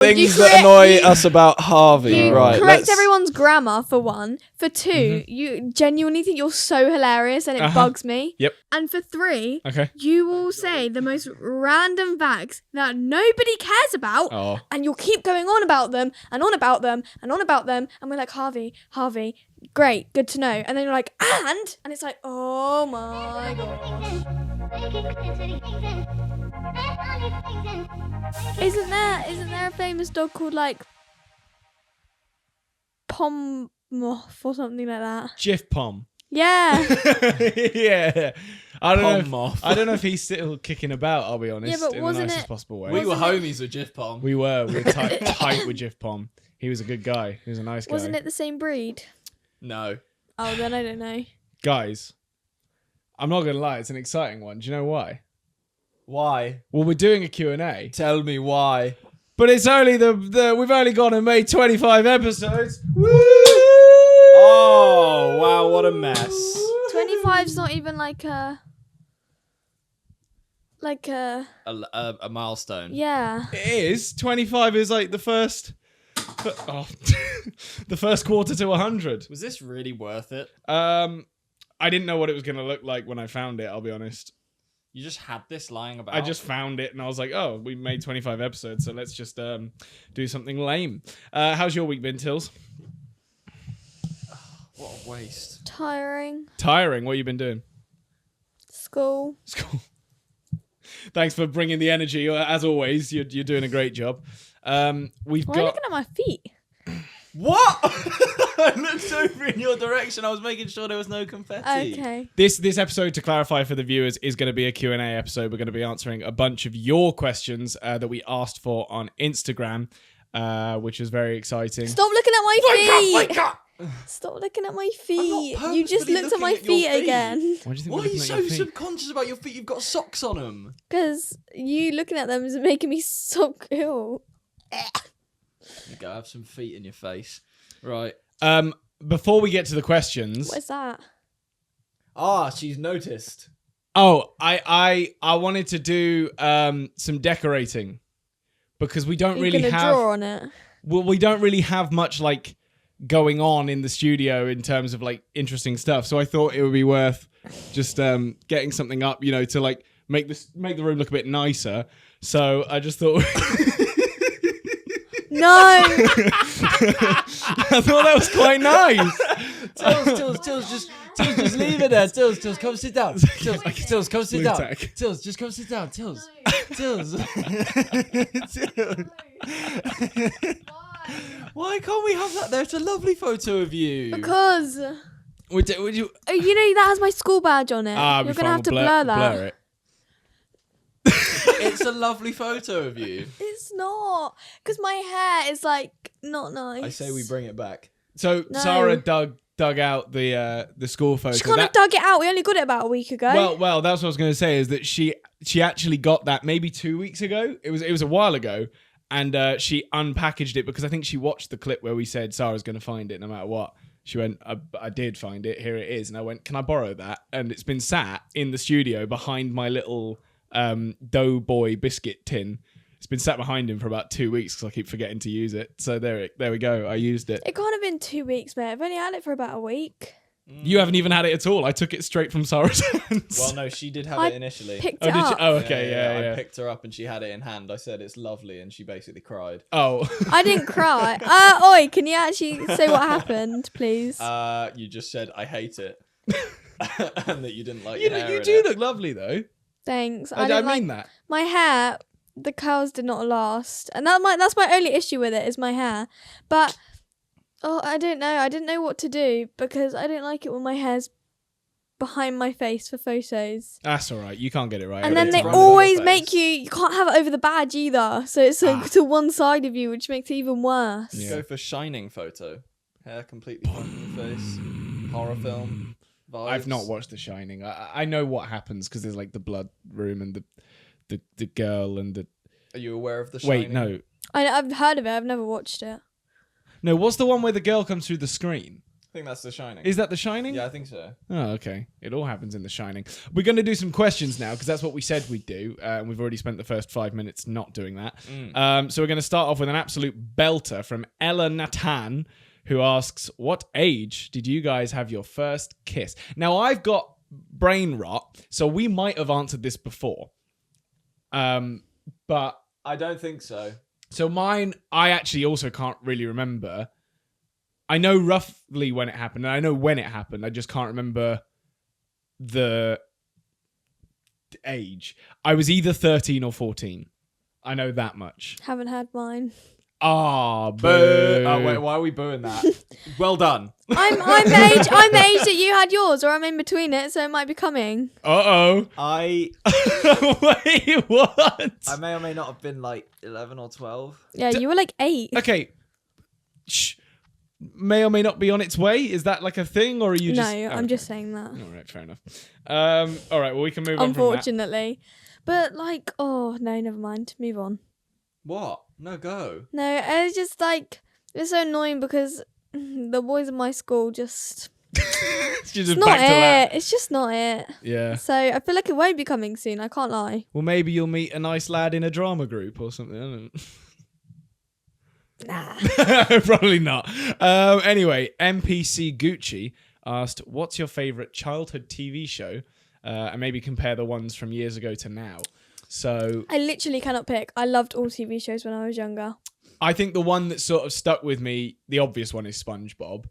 Things that annoy us about Harvey. You Right. correct everyone's grammar for one. For two, you genuinely think you're so hilarious and it bugs me. Yep. And for three, Okay. you will say the most random facts that nobody cares about. Oh. And you'll keep going on about them and on about them and on about them. And we're like, Harvey, great, good to know. And then you're like, and it's like, oh my gosh. Isn't there a famous dog called like Pom or something like that? GIF Pom. Yeah. Yeah. I don't know if he's still kicking about, I'll be honest. Yeah, but in wasn't the nicest it- possible way. We were homies with GIF Pom. We were tight with GIF Pom. He was a good guy. He was a nice guy. Wasn't it the same breed? No. Oh, then I don't know. Guys, I'm not going to lie. It's an exciting one. Do you know why? Why? Well, we're doing a Q&A. Tell me why. But it's only we've only gone and made 25 episodes. Woo! Oh, wow, what a mess. 25's not even like a A milestone. yeah. It is. 25 is like the first the first quarter to 100. Was this really worth it? I didn't know what it was going to look like when I found it, I'll be honest. You just had this lying about? I just found it and I was like, oh, we made 25 episodes, so let's just do something lame. How's your week been, Tills? What a waste. Tiring. Tiring. What have you been doing? School. School. Thanks for bringing the energy. As always, you're doing a great job. We've Why are you got... looking at my feet? What? I looked over in your direction. I was making sure there was no confetti. Okay. This episode, to clarify for the viewers, is going to be a Q&A episode. We're going to be answering a bunch of your questions that we asked for on Instagram, which is very exciting. Stop looking at my feet. Wake up! Stop looking at my feet. not You just purposefully looked at my looking at your feet feet. again. Why do you think Why we're are you looking at so your feet? subconscious about your feet? You've got socks on them. Because you looking at them is making me so cool. You go have some feet in your face. Right. Before we get to the questions... What is that? Ah, she's noticed. Oh, I wanted to do some decorating because we don't You're really gonna have... draw on it. Well, we don't really have much like going on in the studio in terms of like interesting stuff. So I thought it would be worth just getting something up, you know, to like make the room look a bit nicer. So I just thought No. I thought that was quite nice. Tills, just leave it there. Tills, come sit down. Tills, come sit down. Attack. Tills, just come sit down. Tills. Why can't we have that there? It's a lovely photo of you. Because Would you? oh, you know that has my school badge on it. Ah, You're be gonna fine, have to we'll blur that. Blur it. It's a lovely photo of you. It's not because my hair is like not nice. I say we bring it back. So No. Sarah dug out the school photo. She kind of dug it out. We only got it about a week ago. Well, that's what I was going to say. Is that she actually got that maybe 2 weeks ago. It was a while ago, and she unpackaged it because I think she watched the clip where we said Sarah's going to find it no matter what. She went, I did find it. Here it is, and I went, can I borrow that? And it's been sat in the studio behind my little Doughboy biscuit tin. It's been sat behind him for about 2 weeks because I keep forgetting to use it. So there we go. I used it. It can't have been 2 weeks, mate. I've only had it for about a week. You haven't even had it at all. I took it straight from Sarah's hands. Well, no, she did have I it initially. Picked Oh, it did you? up. Oh, okay, yeah. I picked her up and she had it in hand. I said it's lovely, and she basically cried. Oh. I didn't cry. Oi, can you actually say what happened, please? You just said I hate it, and that you didn't like you your hair you in do it. look lovely though. Thanks. I didn't mean like that. my hair. The curls did not last, and that's my only issue with it is my hair. But I don't know. I didn't know what to do because I don't like it when my hair's behind my face for photos. That's all right. You can't get it right. And then it's they around your always face. make you can't have it over the badge either. So it's like to one side of you, which makes it even worse. Yeah. Go for shining photo. Hair completely front of your face. Horror film. Vibes. I've not watched The Shining. I know what happens because there's like the blood room and the girl and the. Are you aware of the Shining? Wait, no. I've heard of it. I've never watched it. No, what's the one where the girl comes through the screen? I think that's The Shining. Is that The Shining? Yeah, I think so. Oh, okay. It all happens in The Shining. We're going to do some questions now because that's what we said we'd do. And we've already spent the first 5 minutes not doing that. So we're going to start off with an absolute belter from Ella Natan, who asks, what age did you guys have your first kiss? Now, I've got brain rot, so we might have answered this before. But I don't think so. so mine, I actually also can't really remember. I know roughly when it happened, and I know when it happened. I just can't remember the age. I was either 13 or 14. I know that much. Haven't had mine. Ah, Boo. boo. Oh, wait, why are we booing that? Well done. I'm the age that you had yours, or I'm in between it, so it might be coming. Uh-oh. I Wait, what? may or may not have been like 11 or 12. Yeah, you were like 8. Okay. Shh. May or may not be on its way? Is that like a thing, or are you No, just... I'm just saying that. All right, fair enough. All right, well, we can move on from that. Unfortunately. But like, oh, no, never mind. Move on. What? No, go. No, it's just like, it's so annoying because the boys in my school just... It's just It's not back to that. it. It's just not it. Yeah. So I feel like it won't be coming soon. I can't lie. Well, maybe you'll meet a nice lad in a drama group or something. I don't know. Nah. Probably not. Anyway, MPC Gucci asked, what's your favourite childhood TV show? And maybe compare the ones from years ago to now. So I literally cannot pick. I loved all TV shows when I was younger. I think the one that sort of stuck with me, the obvious one is SpongeBob.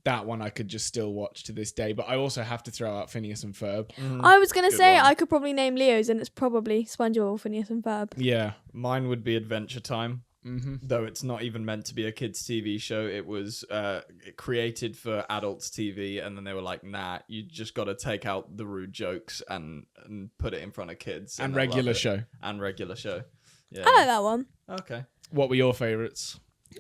That one I could just still watch to this day. But I also have to throw out Phineas and Ferb. I was going to Good say one. I could probably name Leo's and it's probably SpongeBob, Phineas and Ferb. Yeah. Mine would be Adventure Time. Mm-hmm. Though it's not even meant to be a kids' TV show. It was created for adults' TV, and then they were like, nah, you just got to take out the rude jokes and put it in front of kids. And they'll love regular it. show. And regular show. Yeah. I like that one. Okay. What were your favourites?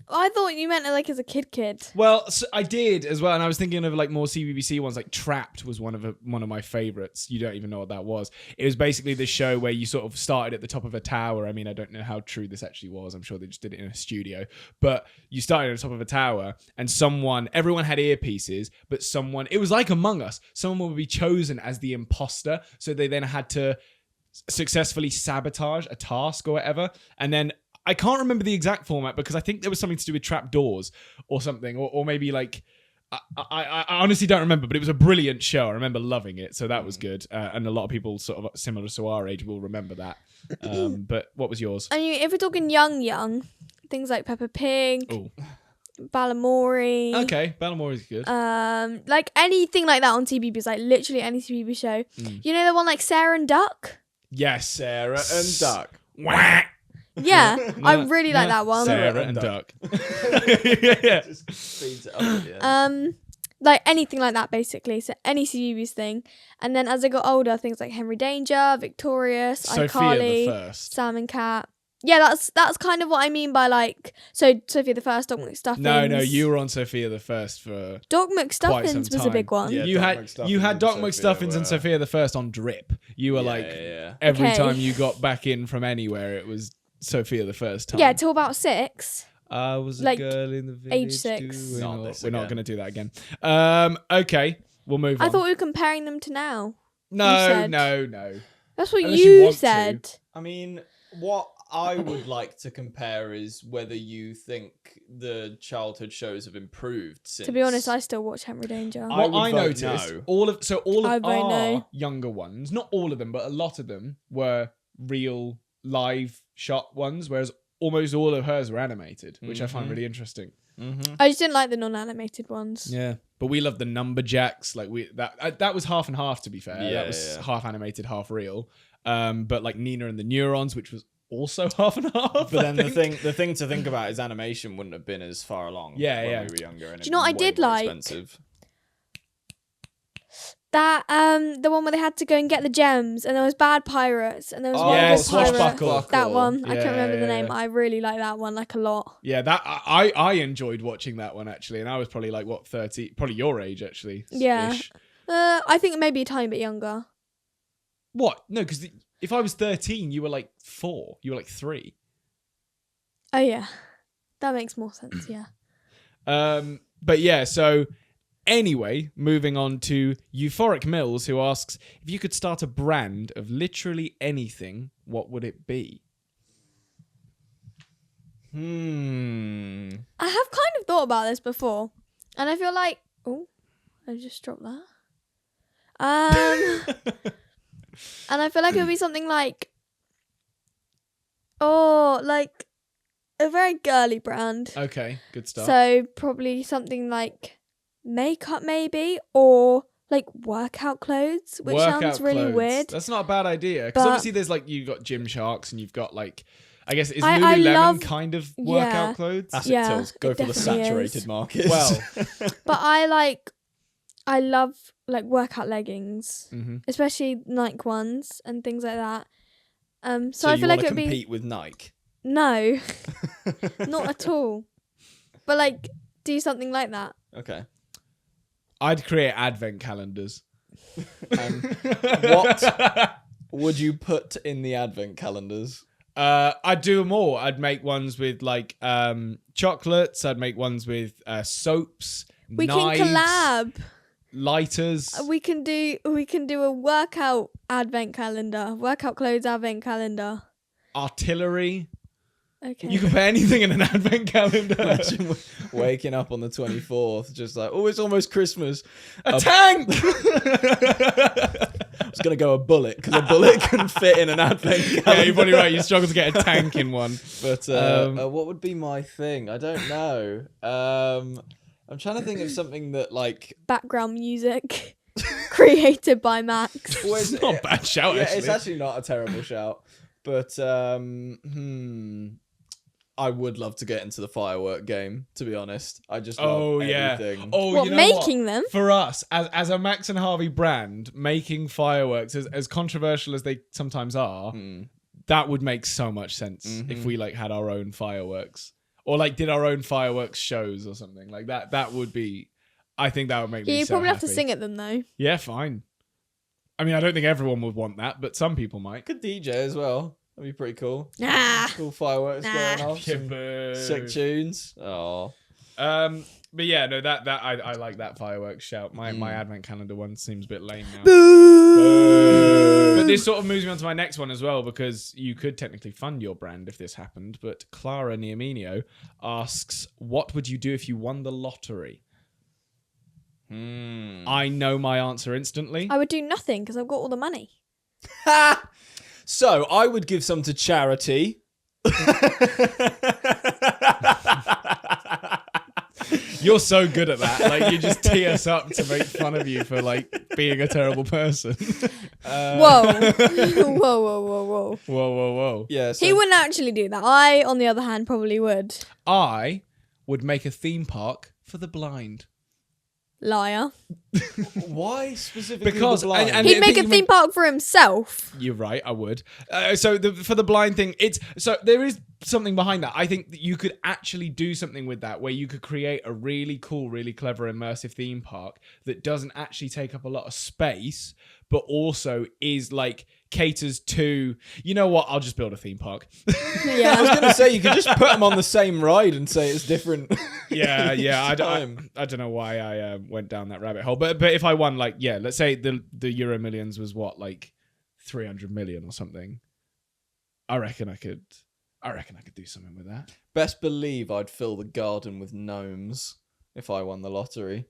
I thought you meant it like as a kid. Well, so I did as well, and I was thinking of like more CBBC ones. Like Trapped was one of my favorites. You don't even know what that was. It was basically this show where you sort of started at the top of a tower. I mean, I don't know how true this actually was. I'm sure they just did it in a studio, but you started at the top of a tower, and everyone had earpieces, but it was like Among Us. Someone would be chosen as the imposter, so they then had to successfully sabotage a task or whatever, and then. I can't remember the exact format because I think there was something to do with trapdoors or something, or maybe like I honestly don't remember, but it was a brilliant show. I remember loving it, so that was good, and a lot of people sort of similar to our age will remember that. But what was yours? I mean, if we're talking young, things like Peppa Pig, Oh, Balamori. okay, Ballamore is good. Like anything like that on TBB, like literally any TBB show. You know the one like Sarah and Duck? Yes, Sarah and Duck. Whack. Yeah, I really like that one. Sarah and Duck. Yeah. Just speeds it up at the end. Like anything like that, basically. So any CBeebies thing. And then as I got older, things like Henry Danger, Victorious, Sophia iCarly, the First. Sam and Cat. Yeah, that's kind of what I mean by like. So Sophia the First, Doc McStuffins. No, you were on Sophia the First for Doc quite some McStuffins was a big time. one. Yeah. you Doc had McStuffins Doc and McStuffins Sophia and were- Sophia the First on drip. You were Yeah. every Okay. time you got back in from anywhere, it was Sophia the First time. Yeah, till about 6. I was a like, girl in the village. age 6. doing Not all- this We're not again. going to do that again. Okay, we'll move on. I thought we were comparing them to now. no, said. no. That's what Unless you you want to. said. I mean, what I would like to compare is whether you think the childhood shows have improved since. To be honest, I still watch Henry Danger. I What would I vote noticed, no. all of I vote our no. younger ones, not all of them, but a lot of them were real live shot ones, whereas almost all of hers were animated, which I find Mhm. really interesting. Mm-hmm. I just didn't like the non-animated ones. Yeah, but we love the Numberjacks. Like that was half and half. To be fair, Yeah, that was yeah. half animated, half real. But like Nina and the Neurons, which was also half and half. But I then think. the thing to think about is animation wouldn't have been as far along. Yeah, when yeah. we were younger. And Do you know what I did like? Expensive. That the one where they had to go and get the gems, and there was bad pirates, and there was one yeah, good pirate. Swashbuckle. That one, I Yeah, can't remember the yeah, name. yeah. I really like that one, like a lot. Yeah, that I enjoyed watching that one actually, and I was probably like 30, probably your age actually. Yeah. ish. I think maybe a tiny bit younger. What? No, because if I was 13, you were like 4. You were like 3. Oh yeah, that makes more sense. Yeah. But yeah, so Anyway, moving on to Euphoric Mills, who asks, if you could start a brand of literally anything, what would it be? I have kind of thought about this before, and I feel like, oh, I just dropped that. And I feel like it would be something like, like a very girly brand. Okay, good start. So probably something like makeup, maybe, or like workout clothes, which sounds really clothes. weird. That's not a bad idea. Because But- obviously there's like, you've got Gymsharks and you've got like, I guess, is I Lululemon love- kind of workout yeah. clothes? That's Yeah, it, Tills. Go it for the definitely saturated is. markets. Well, But I love like workout leggings, especially Nike ones and things like that. So I you feel like wanna it would be compete with Nike. no, not at all. But like do something like that. Okay. I'd create advent calendars. What would you put in the advent calendars? I'd do them all. I'd make ones with like chocolates. I'd make ones with soaps, We knives, can collab. lighters. We can do a workout advent calendar, workout clothes advent calendar. Artillery. Okay. You can put anything in an advent calendar. Imagine waking up on the 24th, just like, oh, it's almost Christmas. A tank. I was going to go a bullet, because a bullet can fit in an advent calendar. Yeah, you're probably right. You struggle to get a tank in one. But what would be my thing? I don't know. I'm trying to think of something that, like... Background music created by Max. Always, It's not a bad shout, yeah, actually. it's actually not a terrible shout. But, I would love to get into the firework game, to be honest. I just love everything. Oh, What, you know making what? them? For us, as a Max and Harvey brand, making fireworks, as controversial as they sometimes are, that would make so much sense if we like had our own fireworks. Or like did our own fireworks shows or something. Like that would be, I think that would make me You so probably have to happy. sing at them though. Yeah, fine. I mean, I don't think everyone would want that, but some people might. Could DJ as well. That'd be pretty cool. Ah. Cool fireworks going off. Some Boo. sick tunes. Oh. But yeah, no, that I like that fireworks shout. My advent calendar one seems a bit lame now. But this sort of moves me on to my next one as well, because you could technically fund your brand if this happened. But Clara Neomenio asks, what would you do if you won the lottery? I know my answer instantly. I would do nothing because I've got all the money. So I would give some to charity. You're so good at that. Like, you just tee us up to make fun of you for like being a terrible person. Whoa. Whoa. Whoa. Yeah. So He wouldn't actually do that. I, on the other hand, probably would. I would make a theme park for the blind. Liar. why specifically Because- the blind? and- He'd make a you theme park for himself. You're right, I would. So for the blind thing, there is something behind that. I think that you could actually do something with that, where you could create a really cool, really clever, immersive theme park that doesn't actually take up a lot of space, but also is like caters to, you know what? I'll just build a theme park. I was gonna say you could just put them on the same ride and say it's different. Yeah. I time. don't know why I went down that rabbit hole, but if I won, like, yeah, let's say the Euro Millions was what, like 300 million or something. I reckon I could do something with that. Best believe I'd fill the garden with gnomes if I won the lottery.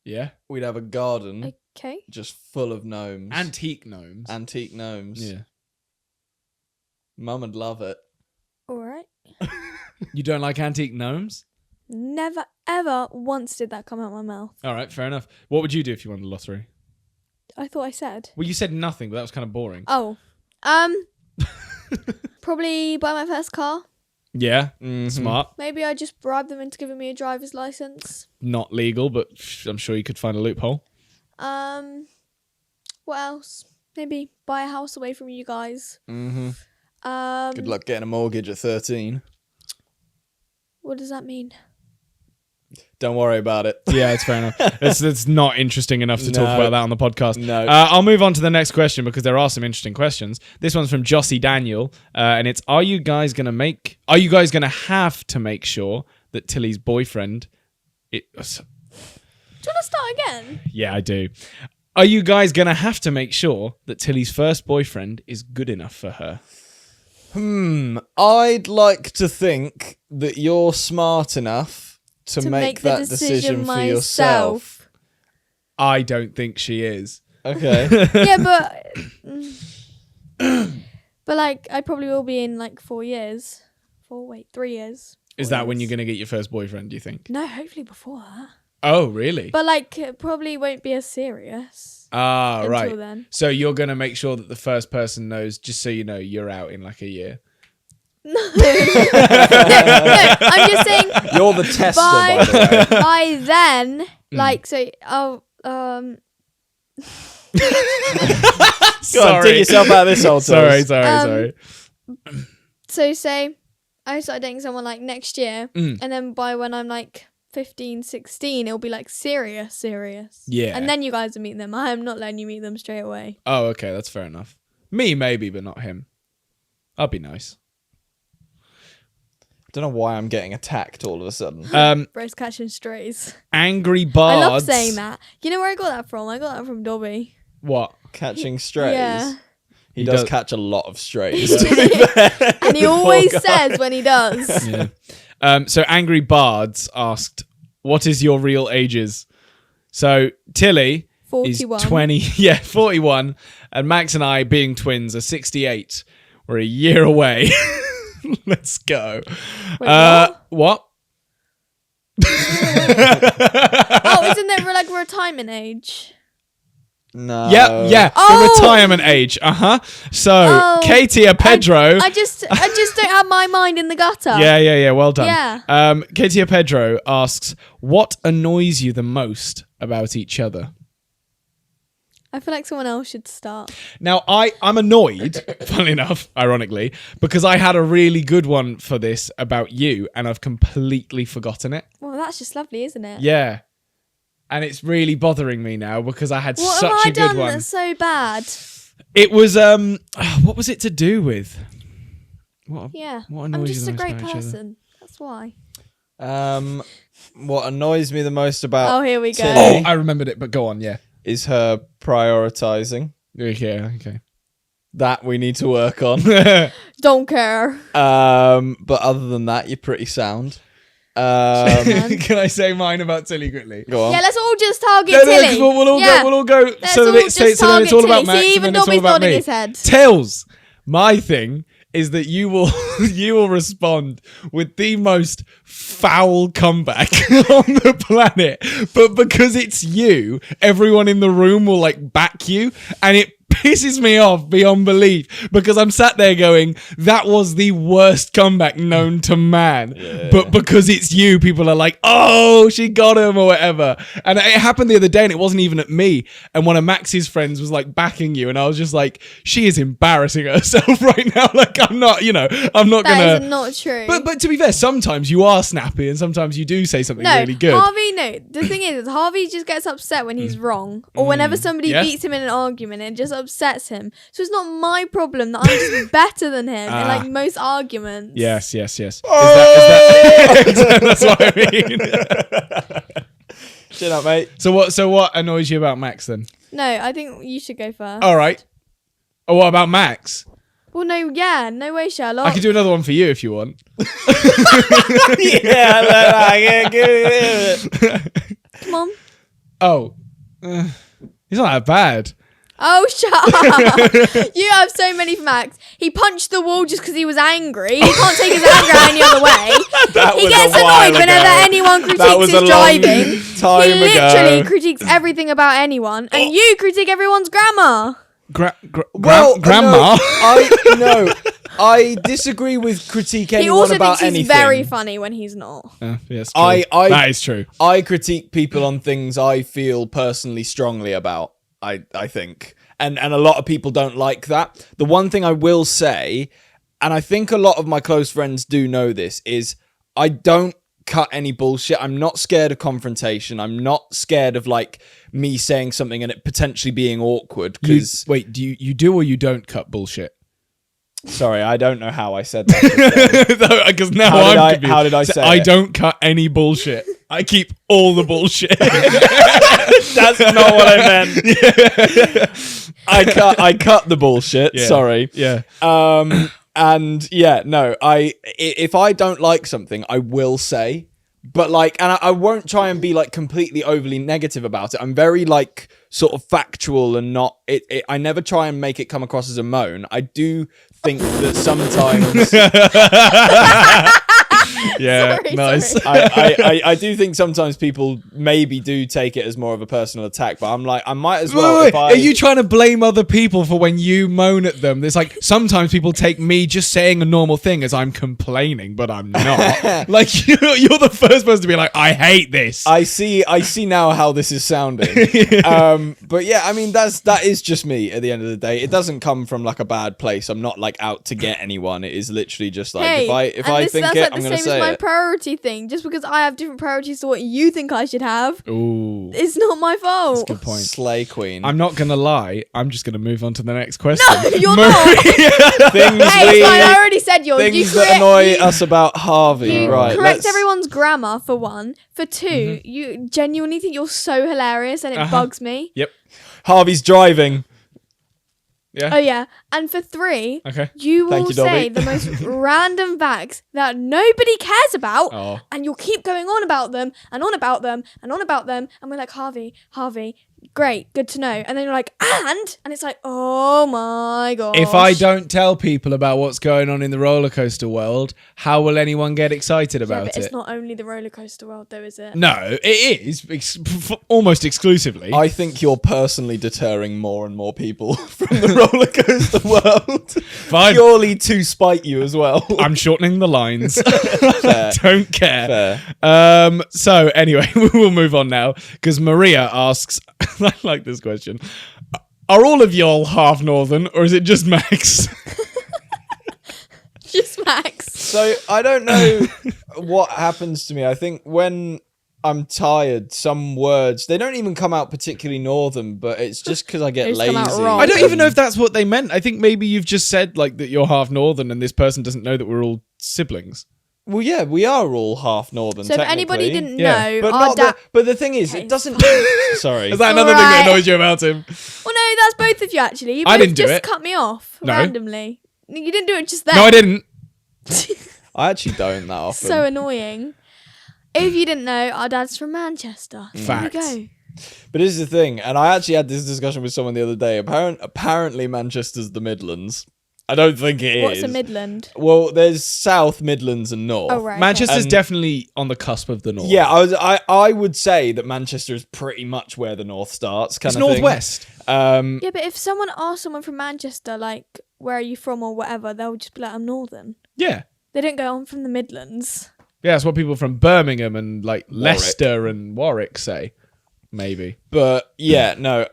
Yeah, We'd have a garden Okay. just full of gnomes. antique gnomes. Antique gnomes. Yeah, Mum would love it. All right. you don't like antique gnomes? Never, ever once did that come out my mouth. All right, fair enough. What would you do if you won the lottery? I thought I said. Well, you said nothing, but that was kind of boring. Oh. Probably buy my first car. Yeah, Mm-hmm. smart. Maybe I just bribe them into giving me a driver's license. Not legal, but I'm sure you could find a loophole. What else? Maybe buy a house away from you guys. Mm-hmm. Um, Good luck getting a mortgage at 13. What does that mean? Don't worry about it. Yeah, it's fair enough. It's not interesting enough to talk No. about that on the podcast. No. I'll move on to the next question because there are some interesting questions. This one's from Jossie Daniel, and it's: Are you guys gonna have to make sure that Tillys Boyfriend? Do you want to start again? Yeah, I do. Are you guys going to have to make sure that Tilly's first boyfriend is good enough for her? I'd like to think that you're smart enough to make the that decision for yourself. I don't think she is. Okay. Yeah, but like I probably will be in like 4 years. 3 years. Is that when you're going to get your first boyfriend, do you think? No, hopefully before that. Oh, really? But like it probably won't be as serious. Ah, right. Until then. So you're going to make sure that the first person knows, just so you know, you're out in like a year. No, I'm just saying You're the tester, by the way. by then, like so Go on, dig yourself out of this old Sorry. So say I started dating someone like next year, Mm. and then by when I'm like 15, 16, it'll be like serious. Yeah. And then you guys will meet them. I am not letting you meet them straight away. Oh, okay, that's fair enough. Me, maybe, but not him. I'll be nice. Don't know why I'm getting attacked all of a sudden. Bros catching strays. Angry Bards. I love saying that. You know where I got that from? I got that from Dobby. What? Catching strays. Yeah. He does catch a lot of strays. And he always says when he does. Yeah. So Angry Bards asked, what is your real ages? So Tilly 41. is 20. Yeah, 41. And Max and I, being twins, are 68. We're a year away. Let's go. Wait, What? Oh, isn't there like retirement age? No. Yeah. Oh! The retirement age. So Katia Pedro. I just don't have my mind in the gutter. Yeah. Well done. Yeah. Katia Pedro asks, what annoys you the most about each other? I feel like someone else should start. Now, I'm annoyed, funnily enough, ironically, because I had a really good one for this about you, and I've completely forgotten it. Well, that's just lovely, isn't it? Yeah. And it's really bothering me now because I had What such have I a good done one. that's so bad? It was, what was it to do with? What I'm annoys just you a the most great about each other? person. That's why. What annoys me the most about Oh, here we go. Tilly I remembered it, but go on, yeah. is her prioritizing. Yeah, okay. That we need to work on. Don't care. But other than that, you're pretty sound. Man. Can I say mine about Tilly quickly? Go on. Yeah, let's all just target No, Tilly. 'cause we'll all go. Let's So all that just so then it's all target about Tilly. Max, See, and even then it's all Dobby's about nodding me. his head. Tails, my thing is that you will respond with the most foul comeback on the planet, but because it's you, everyone in the room will like back you, and it pisses me off beyond belief because I'm sat there going, that was the worst comeback known to man. Yeah. But because it's you, people are like, oh, she got him or whatever. And it happened the other day and it wasn't even at me. And one of Max's friends was like backing you. And I was just like, she is embarrassing herself right now. Like, I'm not That gonna. is not true. But to be fair, sometimes you are snappy and sometimes you do say something no, really good. Harvey, no. The thing is, Harvey just gets upset when he's wrong. Or whenever somebody Yeah. beats him in an argument, it just upsets him. So it's not my problem that I'm just better than him in like most arguments. Yes. Is that that's what I mean. Shut up, mate. So what annoys you about Max then? No, I think you should go first. All right. Oh, what about Max? Well, no way, Sherlock. I could do another one for you if you want. Come on. Oh, he's not that bad. Oh, shut up. You have so many for Max. He punched the wall just because he was angry. He can't take his anger out any other way. He gets annoyed whenever anyone critiques his driving. He literally critiques everything about anyone. And you critique everyone's grammar. Grandma. I disagree with critique He anyone also about thinks he's anything. very funny when he's not. Yes, true. That is true. I critique people on things I feel personally strongly about. I think. And a lot of people don't like that. The one thing I will say, and I think a lot of my close friends do know this, is I don't cut any bullshit. I'm not scared of confrontation. I'm not scared of like me saying something and it potentially being awkward. Because Wait, do you do or you don't cut bullshit? sorry, I don't know how I said that. Because now How did I'm I- confused. how did I So say I it? don't cut any bullshit. I keep all the bullshit. That's not what I meant. I cut the bullshit. Yeah. Sorry. Yeah. And yeah, no, if I don't like something, I will say, but like, and I won't try and be like completely overly negative about it. I'm very like sort of factual and not, I never try and make it come across as a moan. I do think that sometimes, Yeah, Sorry, nice. sorry. I do think sometimes people maybe do take it as more of a personal attack, but I'm like, I might as well. Wait, are you trying to blame other people for when you moan at them? It's like sometimes people take me just saying a normal thing as I'm complaining, but I'm not. Like you're the first person to be like, I hate this. I see now how this is sounding. But yeah, I mean that is just me at the end of the day. It doesn't come from like a bad place. I'm not like out to get anyone. It is literally just like if I think that's it, like I'm the gonna same say as my it. priority thing. Just because I have different priorities to what you think I should have, Ooh, it's not my fault. good point. Slay queen. I'm not gonna lie. I'm just gonna move on to the next question. No, you're not. things Hey, I already said yours. things that annoy us about Harvey. You Right. correct everyone's grammar for one. For 2, Mm-hmm. you genuinely think you're so hilarious and it bugs me. Yep. Harvey's driving. Yeah. Oh yeah. And for 3, Okay. you will Thank you, Dobby. say the most random facts that nobody cares about, Oh. and you'll keep going on about them and on about them and on about them, and we're like, Harvey, great, good to know. And then you're like, and it's like, oh my god. If I don't tell people about what's going on in the roller coaster world, how will anyone get excited yeah, about but it? it's not only the roller coaster world, though, is it? No, it is almost exclusively. I think you're personally deterring more and more people from the roller coaster world. Fine. Purely to spite you as well. I'm shortening the lines. Fair. Don't care. Fair. So anyway, we'll move on now because Maria asks, I like this question. Are all of y'all half northern or is it just Max? Just Max. So I don't know what happens to me. I think when I'm tired, some words, they don't even come out particularly northern, but it's just because I They get just come out lazy. wrong. I don't even know if that's what they meant. I think maybe you've just said like that you're half northern and this person doesn't know that we're all siblings. Well, yeah, we are all half northern. So if anybody technically. didn't Yeah. know, But our not dad. but the thing is, Okay. it doesn't. Sorry. Is that another thing that Alright. annoys you about him? Well, no, that's both of you actually. You I both didn't do just it. cut me off No. randomly. You didn't do it just then. No, I didn't. I actually don't that often. So annoying. If you didn't know, our dad's from Manchester. Fact. There you go. But this is the thing, and I actually had this discussion with someone the other day. Apparently, Manchester's the Midlands. I don't think it is. What's a Midland? Well, there's South, Midlands, and North. Oh right. Manchester's And- definitely on the cusp of the north. Yeah, I would say that Manchester is pretty much where the North starts. It's Kind of thing. northwest. Yeah, but if someone asks someone from Manchester, like, where are you from or whatever, they'll just be like, I'm Northern. Yeah. They don't go, I'm from the Midlands. Yeah, that's what people from Birmingham and like Leicester and Warwick say. Maybe. But yeah, no,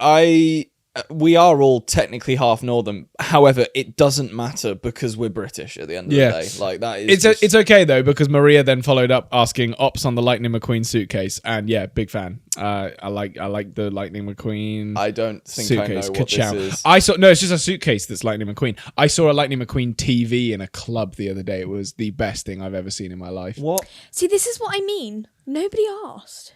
we are all technically half northern. However, it doesn't matter because we're British at the end of Yeah. the day. Like that is. It's okay though because Maria then followed up asking ops on the Lightning McQueen suitcase and yeah, big fan. I like the Lightning McQueen. I don't think suitcase. I know what Ka-chow. this is. I saw no, it's just a suitcase that's Lightning McQueen. I saw a Lightning McQueen TV in a club the other day. It was the best thing I've ever seen in my life. What See, this is what I mean. Nobody asked.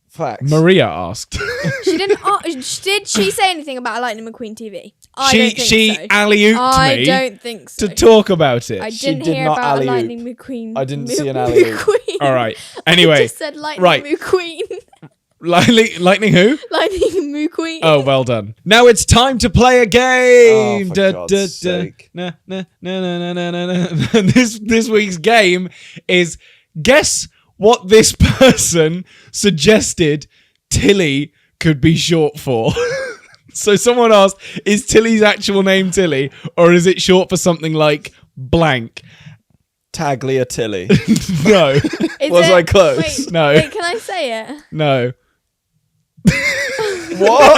facts? Maria asked. She didn't ask. Did she say anything about a Lightning McQueen TV? I don't think she so. alley-ooped I me don't think so. to talk about it. I She didn't did hear not about a alley-oop. Lightning McQueen. I didn't see an alley-oop. McQueen. All right. I Anyway, just said Lightning right. McQueen. Lightning who? Lightning McQueen. Oh, well done. Now it's time to play a game. Oh, for God's sake. Na, na, na, na, na, na, na. This week's game is guess what this person suggested Tilly could be short for. So someone asked, is Tilly's actual name Tilly or is it short for something like blank? Taglia Tilly. No. Is Was it- I close? Wait, No. Wait, can I say it? No. What?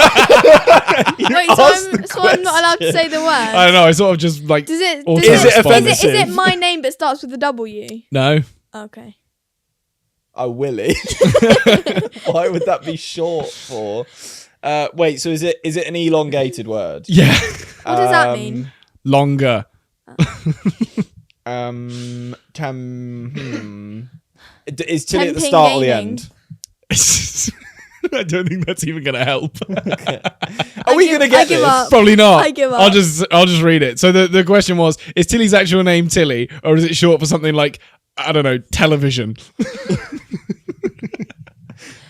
Wait, so I'm not allowed to say the word. I don't know. I sort of just like... Does it? Or Does Is it Is offensive? it my name but starts with a W? No. Okay. A Willy. Why would that be short for? Wait, so is it an elongated word? Yeah. What does that mean? Longer. Is Tilly at the Tempting start or the gaming. end? I don't think that's even going to help. Are we going to I get give this? up. Probably not. I give up. I'll just read it. So the question was, is Tilly's actual name Tilly, or is it short for something like, I don't know, television?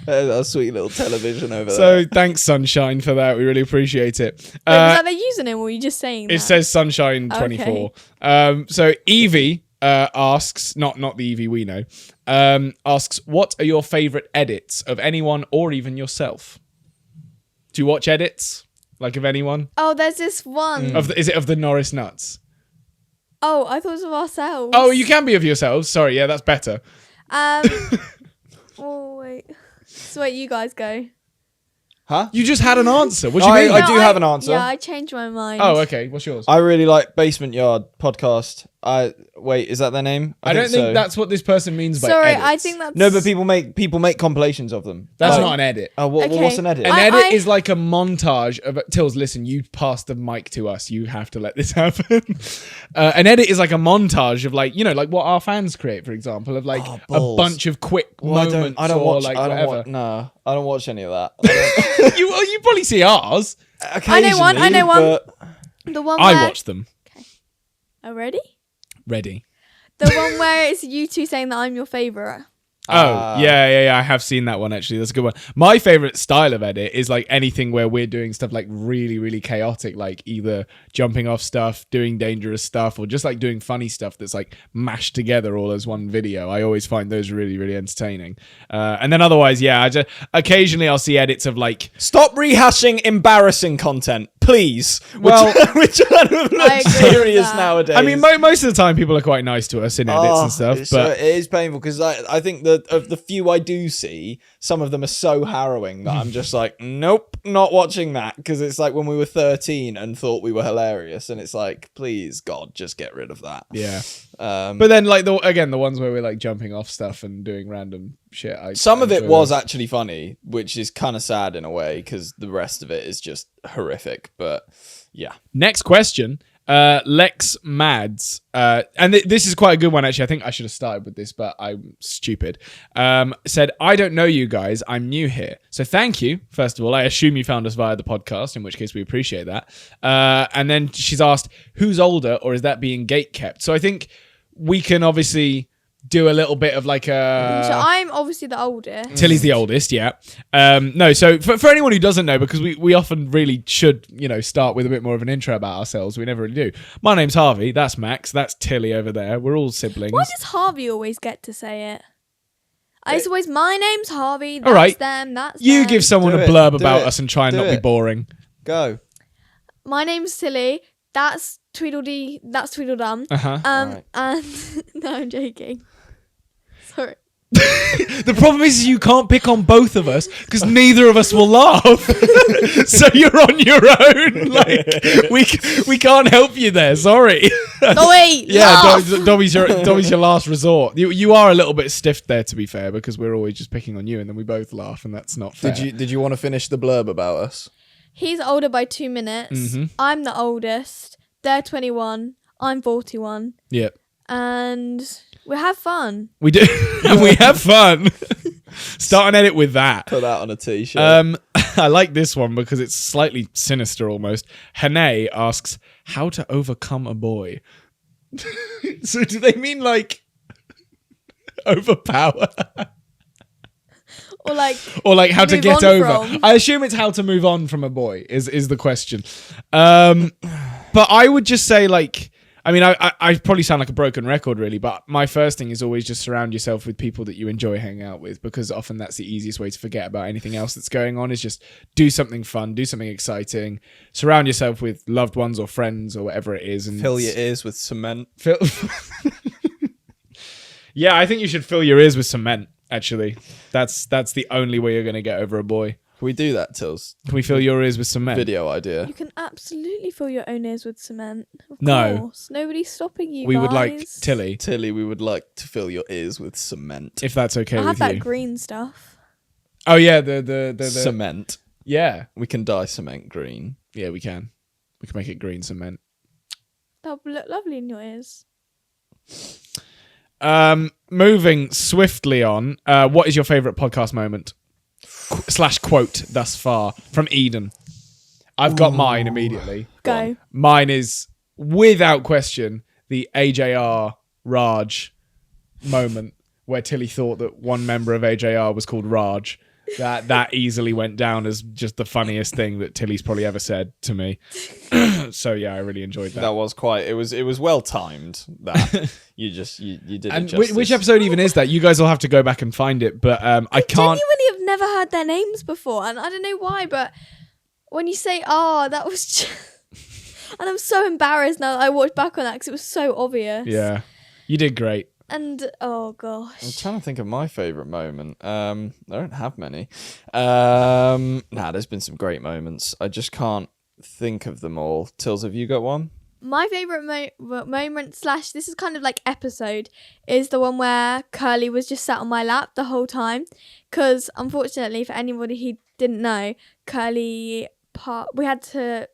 A sweet little television over there. So thanks, Sunshine, for that. We really appreciate it. Wait, was that their username, or were you just saying that? It says Sunshine24. So Evie asks, not the Evie we know, asks, what are your favourite edits of anyone or even yourself? Do you watch edits? Like of anyone? Oh, there's this one. Is it of the Norris Nuts? Oh, I thought it was of ourselves. Oh, you can be of yourselves. Sorry, yeah, that's better. Oh, wait. So wait, you guys go. Huh? You just had an answer. What do you mean? I do have an answer. Yeah, I changed my mind. Oh, okay. What's yours? I really like Basement Yard podcast. Wait, is that their name? I don't think so. that's what this person means by Sorry, edits. I think that's... No, but people make compilations of them. That's Like- not an edit. Oh, Okay. what's an edit? An I- edit is like a montage of... Tills, listen, you passed the mic to us. You have to let this happen. An edit is like a montage of like, you know, like what our fans create, for example, of like a balls. bunch of quick moments I don't or watch. like I don't whatever. watch. No, I don't watch any of that. You probably see ours. I know one, But The one I where... watch them. Oh, ready? Ready. The one where it's you two saying that I'm your favourite. Oh, yeah. I have seen that one, actually. That's a good one. My favorite style of edit is like anything where we're doing stuff like really, really chaotic, like either jumping off stuff, doing dangerous stuff, or just like doing funny stuff that's like mashed together all as one video. I always find those really, really entertaining. And then otherwise, yeah, occasionally I'll see edits of like... Stop rehashing embarrassing content, please. Well- we're trying to I look agree with serious that. nowadays. I mean, most of the time people are quite nice to us in edits and stuff, but... it is painful because I think that of the few I do see, some of them are so harrowing that I'm just like, nope, not watching that, because it's like when we were 13 and thought we were hilarious, and it's like, please God, just get rid of that. Yeah. But But then, like, the ones where we're like jumping off stuff and doing random shit. some of it enjoy was those. actually funny, which is kind of sad in a way because the rest of it is just horrific. But yeah, Next question. Lex Mads, and this is quite a good one actually. I think I should have started with this, but I'm stupid. Said, I don't know you guys. I'm new here, so thank you. First of all, I assume you found us via the podcast, in which case we appreciate that. And then she's asked, who's older, or is that being gate kept? So I think we can obviously do a little bit of like a... So I'm obviously the oldest. Tilly's the oldest, yeah. No, so for anyone who doesn't know, because we often really should, start with a bit more of an intro about ourselves. We never really do. My name's Harvey. That's Max. That's Tilly over there. We're all siblings. Why does Harvey always get to say it? It's always, my name's Harvey, that's All right. them, that's You them. give someone Do a it, blurb do about it, us and try and do not be it. boring. go. My name's Tilly, that's Tweedledee, that's Tweedledum. Uh-huh. Right. And... no, I'm joking. Sorry. The problem is you can't pick on both of us because neither of us will laugh. So you're on your own. Like we can't help you there. Sorry. Oh, wait! Yeah, laugh! Dobby's your last resort. You are a little bit stiff there, to be fair, because we're always just picking on you, and then we both laugh, and that's not fair. Did you want to finish the blurb about us? He's older by 2 minutes. Mhm. I'm the oldest. They're 21. I'm 41. Yeah, And we have fun. we do, and we have fun. Start an edit with that. Put that on a t-shirt. I like this one because it's slightly sinister almost. Hane asks, "How to overcome a boy?" So do they mean like overpower? Or like, Or like how to Move get on over. from. I assume it's how to move on from a boy is the question. But I would just say like, I mean, I probably sound like a broken record really, but my first thing is always just surround yourself with people that you enjoy hanging out with, because often that's the easiest way to forget about anything else that's going on, is just do something fun, do something exciting, surround yourself with loved ones or friends or whatever it is. And Fill your ears with cement. Yeah, I think you should fill your ears with cement. Actually, that's the only way you're going to get over a boy. Can we do that, Tills? Can we fill your ears with cement? Video idea. you can absolutely fill your own ears with cement. Of No. course. Nobody's stopping you, We would like guys. Tilly, Tilly, we would like to fill your ears with cement. if that's okay I with have that you. green stuff. Oh yeah, the Cement. yeah, We can dye cement green. yeah, we can make it green cement. That would look lovely in your ears. Moving swiftly on, what is your favorite podcast moment? slash quote thus far from Eden. I've got mine immediately. Go. Mine is, without question, the AJR Raj moment where Tilly thought that one member of AJR was called Raj. That easily went down as just the funniest thing that Tilly's probably ever said to me. So yeah, I really enjoyed that. That was quite. It was well timed. That you did. And it justice. which episode even is that? You guys will have to go back and find it. But I can't. Genuinely have never heard their names before, and I don't know why, but when you say that was just... and I'm so embarrassed now that I watched back on that because it was so obvious. Yeah, you did great. And oh gosh, I'm trying to think of my favourite moment. I don't have many. There's been some great moments. I just can't think of them all. Tills, have you got one? my favorite moment / this is kind of like episode is the one where Curly was just sat on my lap the whole time. Because unfortunately, for anybody who didn't know, we had to.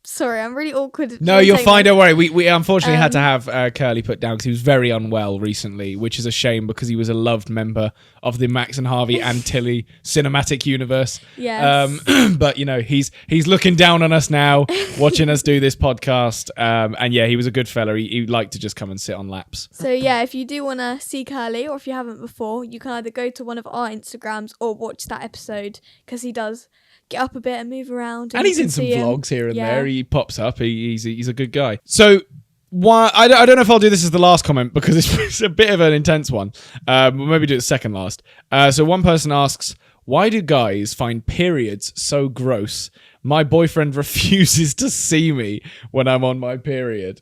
Sorry, I'm really awkward. No, you're fine. Don't worry. We unfortunately had to have Curly put down because he was very unwell recently, which is a shame because he was a loved member of the Max and Harvey and Tilly cinematic universe. Yes. But you know, he's looking down on us now, watching us do this podcast. And yeah, he was a good fella. He liked to just come and sit on laps. So yeah, if you do want to see Curly, or if you haven't before, you can either go to one of our Instagrams or watch that episode because he does get up a bit and move around. And he's in some vlogs here and Yeah. there. He pops up. He's a good guy. So why I don't know if I'll do this as the last comment because it's a bit of an intense one. We'll maybe do it second last. So one person asks, why do guys find periods so gross? My boyfriend refuses to see me when I'm on my period.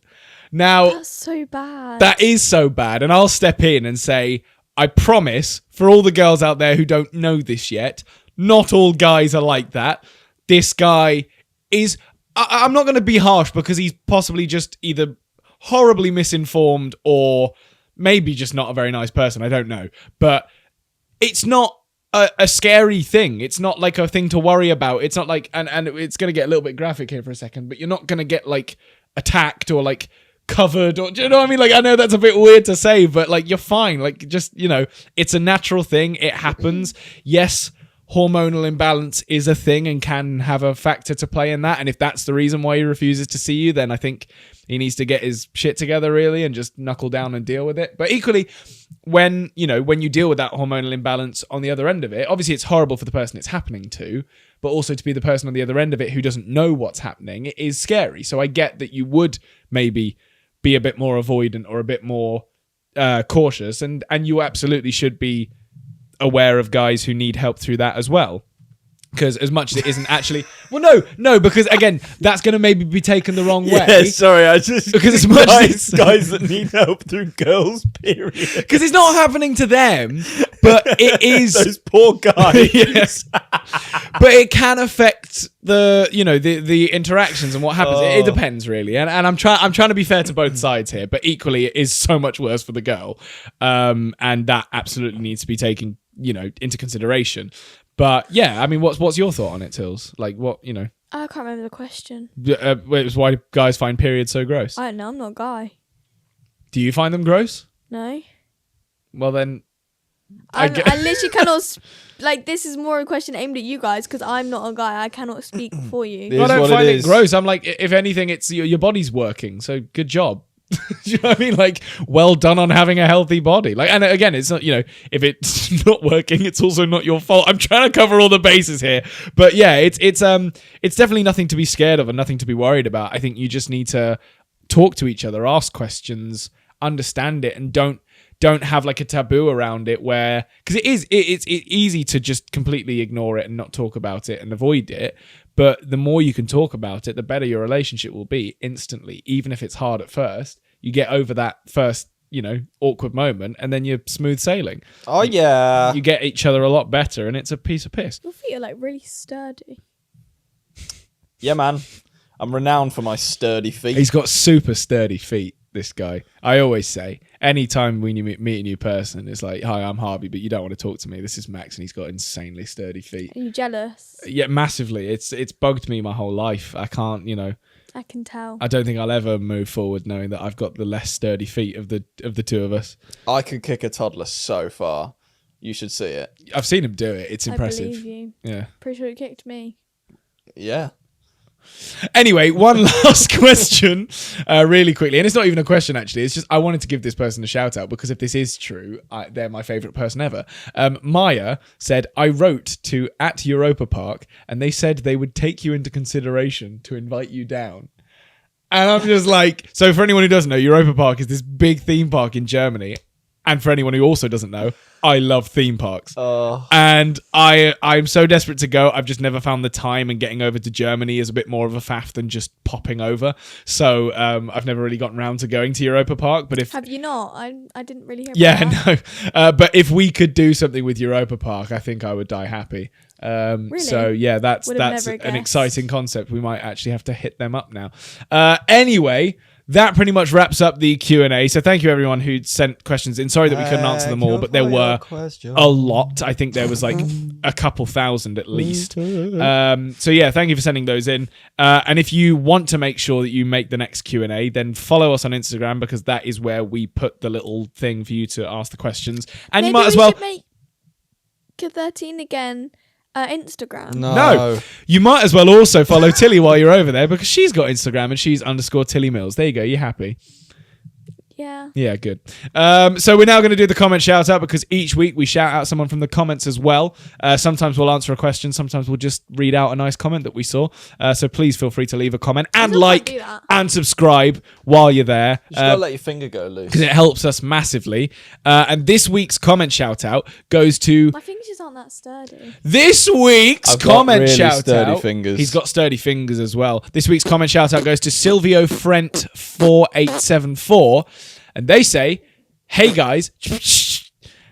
Now, That's so bad. that is so bad. And I'll step in and say, I promise, for all the girls out there who don't know this yet, not all guys are like that. This guy is... I'm not going to be harsh because he's possibly just either horribly misinformed or maybe just not a very nice person. I don't know. But it's not a scary thing. It's not like a thing to worry about. It's not like... And it's going to get a little bit graphic here for a second, but you're not going to get like attacked or like covered or... Do you know what I mean? Like, I know that's a bit weird to say, but like you're fine. Like just, you know, it's a natural thing. It happens. Yes, hormonal imbalance is a thing and can have a factor to play in that. And if that's the reason why he refuses to see you, then I think he needs to get his shit together really and just knuckle down and deal with it. But equally, when you deal with that hormonal imbalance on the other end of it, obviously it's horrible for the person it's happening to, but also to be the person on the other end of it who doesn't know what's happening, it is scary. So I get that you would maybe be a bit more avoidant or a bit more cautious, and you absolutely should be aware of guys who need help through that as well, because as much as it isn't actually no because again that's going to maybe be taken the wrong way. Yeah, sorry, I just because as much as guys that need help through girls period, because it's not happening to them, but it is those poor guys. Yes. But it can affect the interactions and what happens. It depends really, and I'm trying to be fair to both sides here, but equally it is so much worse for the girl, and that absolutely needs to be taken into consideration. But yeah, I mean, what's your thought on it, Tills? Like, what I can't remember the question. it was why do guys find periods so gross? I don't know. I'm not a guy. Do you find them gross? No. Well then, I literally cannot. This is more a question aimed at you guys because I'm not a guy. I cannot speak for you. I don't what find it it is. gross. I'm like, if anything, it's your body's working, so good job. Do you know what I mean? Like, well done on having a healthy body. Like, and again, it's not, if it's not working, it's also not your fault. I'm trying to cover all the bases here, but yeah, it's definitely nothing to be scared of and nothing to be worried about. I think you just need to talk to each other, ask questions, understand it, and don't have like a taboo around it where, because it's easy to just completely ignore it and not talk about it and avoid it. But the more you can talk about it, the better your relationship will be instantly. Even if it's hard at first, you get over that first, awkward moment and then you're smooth sailing. Oh yeah, You get each other a lot better and it's a piece of piss. Your feet are like really sturdy. yeah, man. I'm renowned for my sturdy feet. He's got super sturdy feet, this guy. I always say, anytime when you meet a new person, it's like, hi, I'm Harvey, but you don't want to talk to me. This is Max, and he's got insanely sturdy feet. Are you jealous? Yeah, massively. It's bugged me my whole life. I can't, I can tell. I don't think I'll ever move forward knowing that I've got the less sturdy feet of the two of us. I could kick a toddler so far. you should see it. I've seen him do it. It's I impressive. believe you. Yeah. Pretty sure it kicked me. Yeah. Anyway, one last question, really quickly, and it's not even a question actually. It's just I wanted to give this person a shout out because if this is true, they're my favourite person ever. Maya said, I wrote to at Europa Park, and they said they would take you into consideration to invite you down. And I'm just like, so for anyone who doesn't know, Europa Park is this big theme park in Germany. And for anyone who also doesn't know, I love theme parks. And I'm so desperate to go. I've just never found the time, and getting over to Germany is a bit more of a faff than just popping over. So I've never really gotten around to going to Europa Park. But if Have you not? I didn't really hear yeah, about that. no. But if we could do something with Europa Park, I think I would die happy. Really? So yeah, that's Would have an never guessed. exciting concept. We might actually have to hit them up now. Anyway, that pretty much wraps up the Q&A. So thank you everyone who sent questions in. Sorry that we couldn't answer them all, but there were a lot. I think there was like a couple thousand at least. So yeah, thank you for sending those in. And if you want to make sure that you make the next Q&A, then follow us on Instagram, because that is where we put the little thing for you to ask the questions. And Maybe you might as we well... should make 13 again. Instagram. No, you might as well also follow Tilly while you're over there, because she's got Instagram and she's _Tilly Mills. There you go. You're happy. Yeah. Yeah, good. So we're now going to do the comment shout out, because each week we shout out someone from the comments as well. Sometimes we'll answer a question. Sometimes we'll just read out a nice comment that we saw. So please feel free to leave a comment and like and subscribe while you're there. You just gotta let your finger go loose. Because it helps us massively. And this week's comment shout out goes to... My fingers just aren't that sturdy. This week's I've got comment really shout sturdy out. fingers. He's He's got sturdy fingers as well. This week's comment shout out goes to Silvio Frent 4874, and they say, "Hey guys."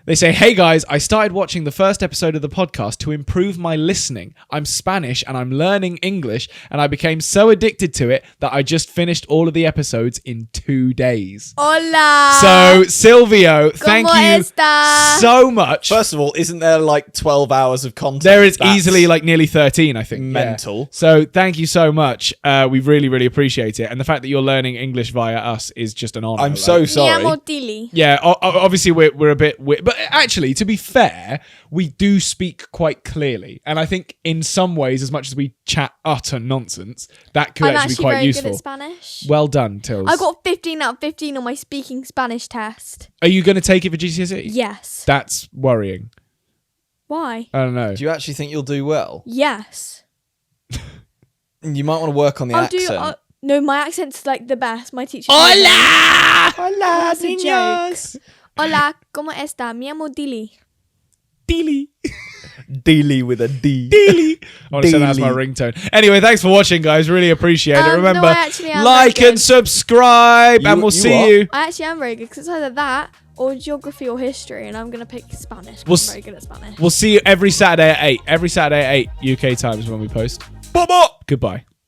They say, "Hey guys, I started watching the first episode of the podcast to improve my listening. I'm Spanish and I'm learning English, and I became so addicted to it that I just finished all of the episodes in 2 days." Hola. So, Silvio, thank ¿Cómo you está? so much. First of all, isn't there like 12 hours of content? There is That's easily like nearly 13, I think. mental. Yeah. So thank you so much. We really, really appreciate it. And the fact that you're learning English via us is just an honor. I'm so sorry. Mi amo Tilly. Yeah, obviously we're a bit weird. But actually, to be fair, we do speak quite clearly. And I think in some ways, as much as we chat utter nonsense, that could I'm actually be actually quite very useful. good at Spanish. Well done, Tills. I got 15 out of 15 on my speaking Spanish test. Are you going to take it for GCSE? Yes. That's worrying. Why? I don't know. Do you actually think you'll do well? Yes. You might want to work on the accent. No, my accent's like the best. My teacher. Hola! Hola, That's a joke. Hola, ¿cómo está? Mi amo Tilly. Dilly. Dealy with a D. Dilly. I want to say that as my Dilly. ringtone. Anyway, thanks for watching, guys. Really appreciate it. No, Remember, I actually am like very and good. subscribe, and we'll you see what? you. I actually am very good because it's either that or geography or history, and I'm gonna pick Spanish. 'Cause We'll I'm very good at Spanish. We'll see you every Saturday at 8. Every Saturday at 8 UK times when we post. Goodbye.